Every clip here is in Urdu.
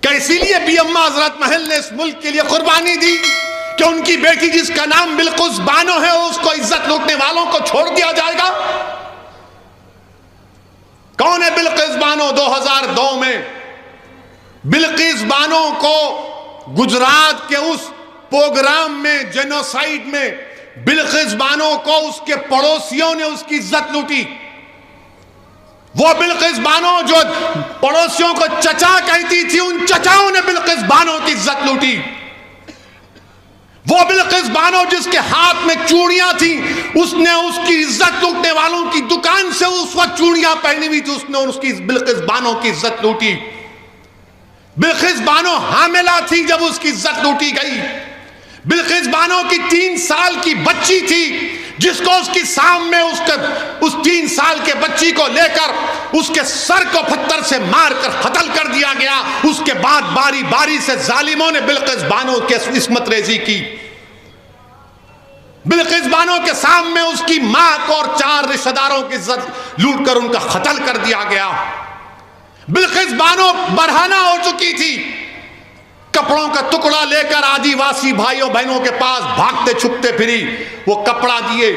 کہ اسی لیے بی اما حضرت محل نے اس ملک کے لیے قربانی دی کہ ان کی بیٹی جس کا نام بلقیس بانو ہے اس کو عزت لوٹنے والوں کو چھوڑ دیا جائے گا؟ کون ہے بلقیس بانو؟ 2002 میں بلقیس بانو کو گجرات کے اس پروگرام میں، جینوسائیڈ میں، بلقیس بانو کو اس کے پڑوسیوں نے اس کی عزت لوٹی۔ وہ بلقیس بانو جو پڑوسیوں کو چچا کہتی تھی، ان چچاؤں نے بلقیس بانو کی عزت لوٹی۔ وہ بلقیس بانو جس کے ہاتھ میں چوڑیاں تھیں، اس نے اس کی عزت لوٹنے والوں کی دکان سے اس وقت چوڑیاں پہنی ہوئی تھی، اس نے اس کی بلقیس بانو کی عزت لوٹی۔ بلقیس بانو حاملہ تھی جب اس کی عزت لوٹی گئی۔ بلقیس بانو کی 3 سال کی بچی تھی جس کو اس کی سامنے اس 3 سال کے بچی کو لے کر اس کے سر کو پتھر سے مار کر قتل کر دیا گیا۔ اس کے بعد باری باری سے ظالموں نے بلقیس بانو کی عصمت ریزی کی۔ بلقیس بانو کے سامنے اس کی ماں کو اور 4 رشتہ داروں کی عزت لوٹ کر ان کا قتل کر دیا گیا۔ بلقیس بانو برہنہ ہو چکی تھی، کپڑوں کا ٹکڑا لے کر آدی واسی بھائیوں بہنوں کے پاس بھاگتے چھپتے پھری، وہ کپڑا دیے۔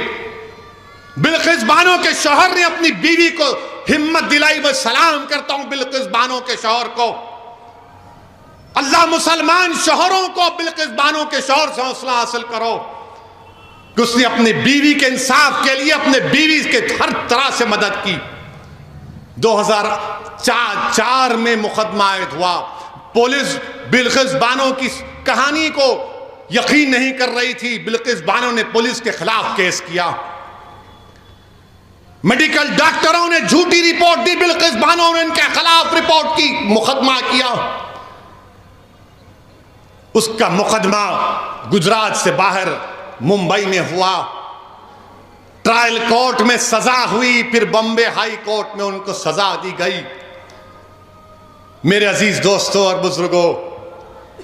بلقیس بانو کے شوہر نے اپنی بیوی کو ہمت دلائی، میں سلام کرتا ہوں بلقیس بانو کے شوہر کو۔ اللہ مسلمان شوہروں کو بلقیس بانو کے شوہر سے حوصلہ حاصل کرو کہ اس نے اپنی بیوی کے انصاف کے لیے اپنے بیوی کے ہر طرح سے مدد کی۔ 2004 میں مقدمہ عائد ہوا۔ پولیس بلقیس بانو کی کہانی کو یقین نہیں کر رہی تھی۔ بلقیس بانو نے پولیس کے خلاف کیس کیا۔ میڈیکل ڈاکٹروں نے جھوٹی رپورٹ دی، بلقیس بانو نے ان کے خلاف رپورٹ کی، مقدمہ کیا۔ اس کا مقدمہ گجرات سے باہر ممبئی میں ہوا، ٹرائل کورٹ میں سزا ہوئی، پھر بمبے ہائی کورٹ میں ان کو سزا دی گئی۔ میرے عزیز دوستوں اور بزرگوں،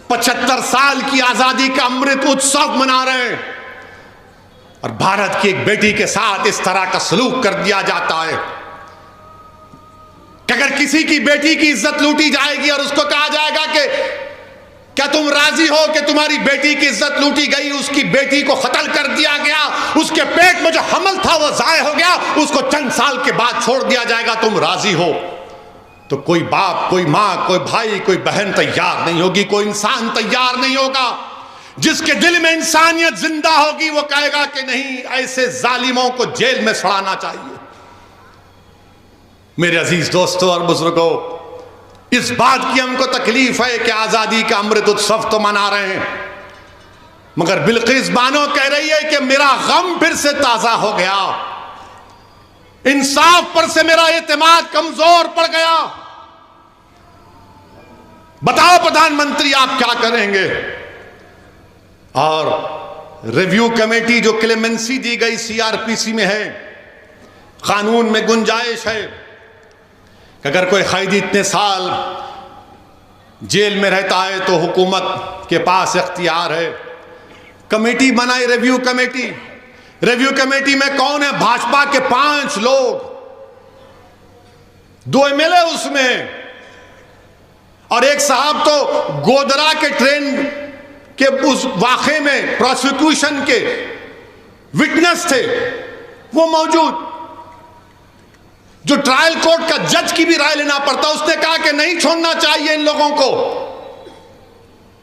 75 سال کی آزادی کا امرت اتسو منا رہے ہیں، اور بھارت کی ایک بیٹی کے ساتھ اس طرح کا سلوک کر دیا جاتا ہے کہ اگر کسی کی بیٹی کی عزت لوٹی جائے گی اور اس کو کہا جائے گا کہ کیا تم راضی ہو کہ تمہاری بیٹی کی عزت لوٹی گئی، اس کی بیٹی کو قتل کر دیا گیا، اس کے پیٹ میں جو حمل تھا وہ ضائع ہو گیا، اس کو چند سال کے بعد چھوڑ دیا جائے گا، تم راضی ہو؟ تو کوئی باپ، کوئی ماں، کوئی بھائی، کوئی بہن تیار نہیں ہوگی، کوئی انسان تیار نہیں ہوگا۔ جس کے دل میں انسانیت زندہ ہوگی وہ کہے گا کہ نہیں، ایسے ظالموں کو جیل میں سڑانا چاہیے۔ میرے عزیز دوستوں اور بزرگوں، اس بات کی ہم کو تکلیف ہے کہ آزادی کا امرت اتسو تو منا رہے ہیں، مگر بلقیس بانو کہہ رہی ہے کہ میرا غم پھر سے تازہ ہو گیا، انصاف پر سے میرا اعتماد کمزور پڑ گیا۔ بتاؤ پردھان منتری آپ کیا کریں گے؟ اور ریویو کمیٹی جو کلیمنسی دی گئی CRPC میں ہے، قانون میں گنجائش ہے کہ اگر کوئی قیدی اتنے سال جیل میں رہتا ہے تو حکومت کے پاس اختیار ہے، کمیٹی بنائی ریویو کمیٹی۔ ریویو کمیٹی میں کون ہے؟ بھاجپا کے 5 لوگ، 2 MLA اس میں، اور ایک صاحب تو گودرا کے ٹرین کے اس واقعے میں پروسیکیوشن کے وٹنس تھے، وہ موجود۔ جو ٹرائل کورٹ کا جج کی بھی رائے لینا پڑتا، اس نے کہا کہ نہیں چھوڑنا چاہیے ان لوگوں کو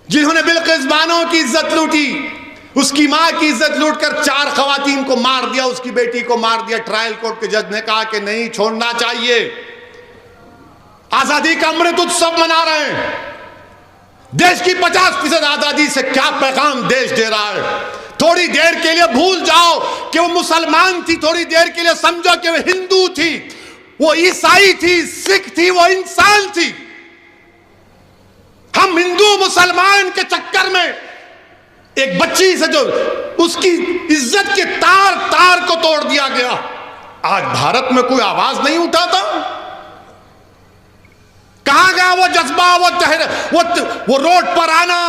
جنہوں نے بلقیس بانو کی عزت لوٹی، اس کی ماں کی عزت لوٹ کر 4 خواتین کو مار دیا، اس کی بیٹی کو مار دیا۔ ٹرائل کورٹ کے جج نے کہا کہ نہیں چھوڑنا چاہیے۔ آزادی کا امرت اتسو منا رہے ہیں، دیش کی 50% آزادی سے کیا پیغام دیش دے رہا ہے؟ تھوڑی دیر کے لیے بھول جاؤ کہ وہ مسلمان تھی، تھوڑی دیر کے لیے سمجھو کہ وہ ہندو تھی، وہ عیسائی تھی، سکھ تھی، وہ انسان تھی۔ ہم ہندو مسلمان کے چکر میں ایک بچی سے جو اس کی عزت کے تار تار کو توڑ دیا گیا، آج بھارت میں کوئی آواز نہیں اٹھاتا۔ کہاں گیا وہ جذبہ، وہ روڈ پر آنا،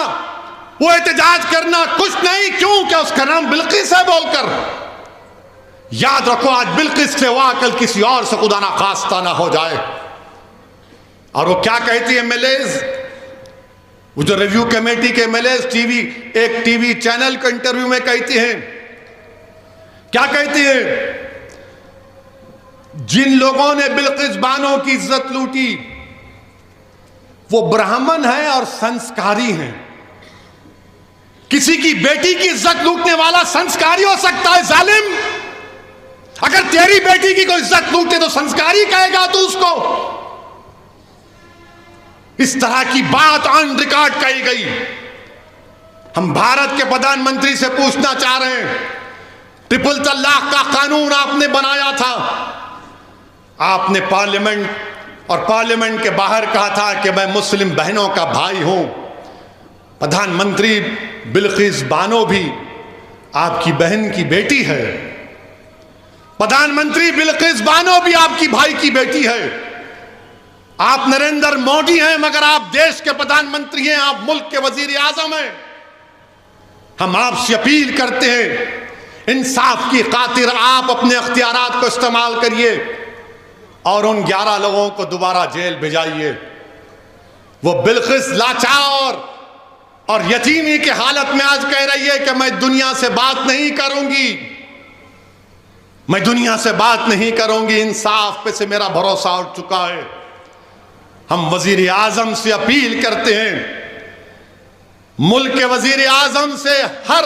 وہ احتجاج کرنا؟ کچھ نہیں۔ کیوں؟ کہ اس کا نام بلقیس ہے بول کر۔ یاد رکھو آج بلقیس سے ہوا، کل کسی اور سے خدا نہ خواستہ نہ ہو جائے۔ اور وہ کیا کہتی ہے MLAs؟ وہ جو ریویو کمیٹی کے MLAs ایک ٹی وی چینل کا انٹرویو میں کہتے ہیں، کیا کہتے ہیں؟ جن لوگوں نے بلقیس بانو کی عزت لوٹی وہ برہمن ہیں اور سنسکاری ہیں۔ کسی کی بیٹی کی عزت لوٹنے والا سنسکاری ہو سکتا ہے ظالم؟ اگر تیری بیٹی کی کوئی عزت لوٹے تو سنسکاری کہے گا تو اس کو؟ اس طرح کی بات آن ریکارڈ کہی گئی۔ ہم بھارت کے پردھان منتری سے پوچھنا چاہ رہے ہیں، ٹرپل طلاق کا قانون آپ نے بنایا تھا، آپ نے پارلیمنٹ اور پارلیمنٹ کے باہر کہا تھا کہ میں مسلم بہنوں کا بھائی ہوں۔ پردھان منتری بلقیس بانو بھی آپ کی بہن کی بیٹی ہے، پردھان منتری بلقیس بانو بھی آپ کی بھائی کی بیٹی ہے۔ آپ نریندر مودی ہیں مگر آپ دیش کے پردھان منتری ہیں، آپ ملک کے وزیر اعظم ہیں۔ ہم آپ سے اپیل کرتے ہیں، انصاف کی خاطر آپ اپنے اختیارات کو استعمال کریے اور ان 11 لوگوں کو دوبارہ جیل بھیجائیے۔ وہ بلقیس لاچار اور یتیمی کے حالت میں آج کہہ رہی ہے کہ میں دنیا سے بات نہیں کروں گی، میں دنیا سے بات نہیں کروں گی، انصاف پہ سے میرا بھروسہ اٹھ چکا ہے۔ ہم وزیر اعظم سے اپیل کرتے ہیں، ملک کے وزیر اعظم سے ہر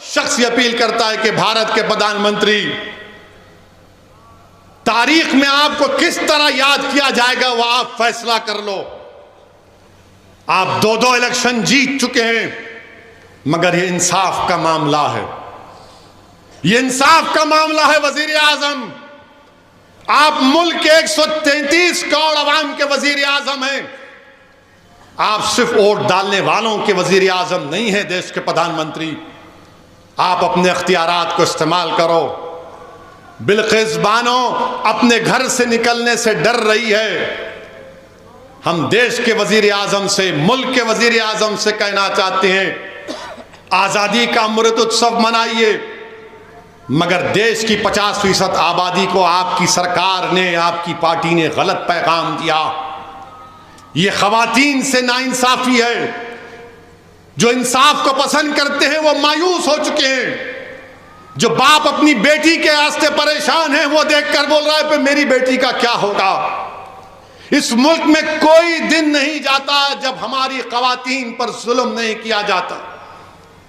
شخص یہ اپیل کرتا ہے کہ بھارت کے پردھان منتری، تاریخ میں آپ کو کس طرح یاد کیا جائے گا وہ آپ فیصلہ کر لو۔ آپ 2 الیکشن جیت چکے ہیں مگر یہ انصاف کا معاملہ ہے، یہ انصاف کا معاملہ ہے وزیر اعظم۔ آپ ملک کے 133 کروڑ عوام کے وزیر اعظم ہیں، آپ صرف ووٹ ڈالنے والوں کے وزیر اعظم نہیں ہیں، دیش کے پردھان منتری۔ آپ اپنے اختیارات کو استعمال کرو۔ بلقیس بانو اپنے گھر سے نکلنے سے ڈر رہی ہے۔ ہم دیش کے وزیر اعظم سے، ملک کے وزیر اعظم سے کہنا چاہتے ہیں، آزادی کا امرت اتسو منائیے مگر دیش کی 50% آبادی کو آپ کی سرکار نے، آپ کی پارٹی نے غلط پیغام دیا۔ یہ خواتین سے ناانصافی ہے۔ جو انصاف کو پسند کرتے ہیں وہ مایوس ہو چکے ہیں۔ جو باپ اپنی بیٹی کے واسطے پریشان ہیں وہ دیکھ کر بول رہا ہے کہ میری بیٹی کا کیا ہوگا۔ اس ملک میں کوئی دن نہیں جاتا جب ہماری خواتین پر ظلم نہیں کیا جاتا۔